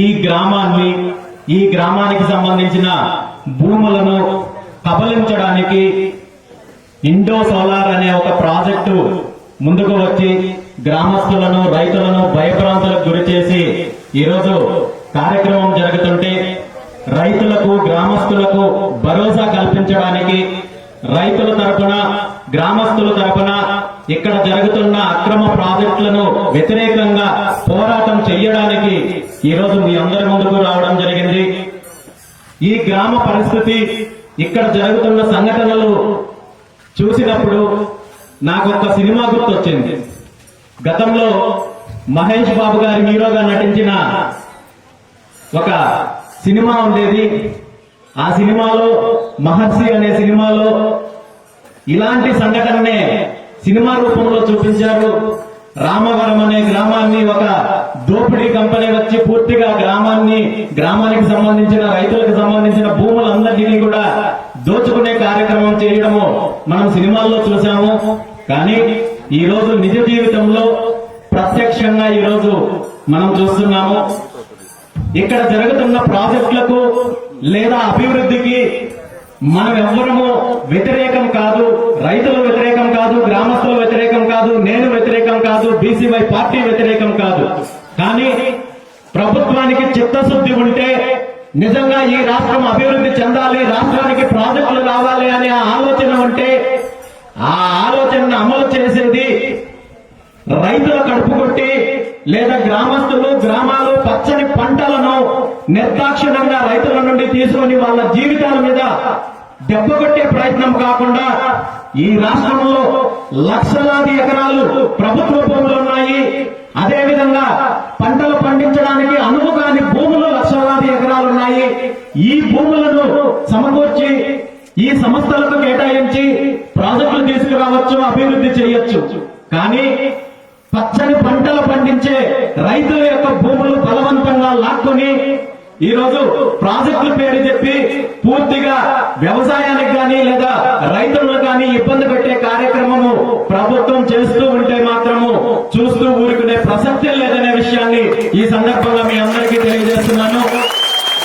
ఈ గ్రామానికి సంబంధించిన భూములను కబలించడానికి ఇండో సోలార్ అనే ఒక ప్రాజెక్టు ముందుకు వచ్చి గ్రామస్తులను రైతులను భయభ్రాంతులకు గురి చేసి ఈరోజు కార్యక్రమం జరుగుతుంటే రైతులకు గ్రామస్తులకు భరోసా కల్పించడానికి రైతుల తరపున గ్రామస్తుల తరపున ఇక్కడ జరుగుతున్న అక్రమ ప్రాజెక్టులను వ్యతిరేకంగా పోరాటం చేయడానికి ఈరోజు మీ అందరి ముందుకు రావడం జరిగింది. ఈ గ్రామ పరిస్థితి ఇక్కడ జరుగుతున్న సంఘటనలు చూసినప్పుడు నాకు ఒక సినిమా గుర్తొచ్చింది. గతంలో మహేష్ బాబు గారి హీరోగా నటించిన ఒక సినిమా ఉండేది. ఆ సినిమాలో మహర్షి అనే సినిమాలో ఇలాంటి సంఘటననే సినిమా రూపంలో చూపించారు. రామవరం అనే గ్రామాన్ని ఒక దోపిడీ కంపెనీ వచ్చి పూర్తిగా గ్రామానికి సంబంధించిన రైతులకు సంబంధించిన భూములందరినీ కూడా దోచుకునే కార్యక్రమం చేయడము మనం సినిమాల్లో చూసాము. కానీ ఈ రోజు నిజ జీవితంలో ప్రత్యక్షంగా ఈ రోజు మనం చూస్తున్నాము. ఇక్కడ జరుగుతున్న ప్రాజెక్టులకు లేదా అభివృద్ధికి మనం ఎవ్వరము వ్యతిరేకం కాదు, రైతులు వ్యతిరేకం కాదు, గ్రామస్తులు వ్యతిరేకం కాదు, నేను వ్యతిరేకం కాదు, బీసీవై పార్టీ వ్యతిరేకం కాదు. కానీ ప్రభుత్వానికి చిత్తశుద్ధి ఉంటే నిజంగా ఈ రాష్ట్రం అభివృద్ధి చెందాలి, రాష్ట్రానికి ప్రాజెక్టులు రావాలి అనే ఆలోచన ఉంటే ఆ ఆలోచనను అమలు చేసేది రైతుల కడుపు కొట్టి లేదా గ్రామాలు పచ్చని పంటలను నిర్దాక్షిణ్యంగా రైతుల నుండి తీసుకొని వాళ్ళ జీవితాల మీద దెబ్బ కొట్టే ప్రయత్నం కాకుండా ఈ రాష్ట్రంలో లక్షలాది ఎకరాలు ప్రభుత్వ భూములు ఉన్నాయి. అదేవిధంగా పంటలు పండించడానికి అనువుగాని భూములు లక్షలాది ఎకరాలు ఉన్నాయి. ఈ భూములను సమకూర్చి ఈ సంస్థలకు కేటాయించి ప్రాజెక్టులు తీసుకురావచ్చు, అభివృద్ధి చేయొచ్చు. కానీ పచ్చని పంటలు పండించే రైతుల యొక్క భూములు బలవంతంగా లాక్కొని ఈరోజు ప్రాజెక్టుల పేరు చెప్పి పూర్తిగా వ్యవసాయానికి కానీ లేదా రైతులను కానీ ఇబ్బంది పెట్టే కార్యక్రమము ప్రభుత్వం చేస్తూ ఉంటే మాత్రము చూస్తూ ఊరుకునే ప్రసక్తి లేదనే విషయాన్ని ఈ సందర్భంగా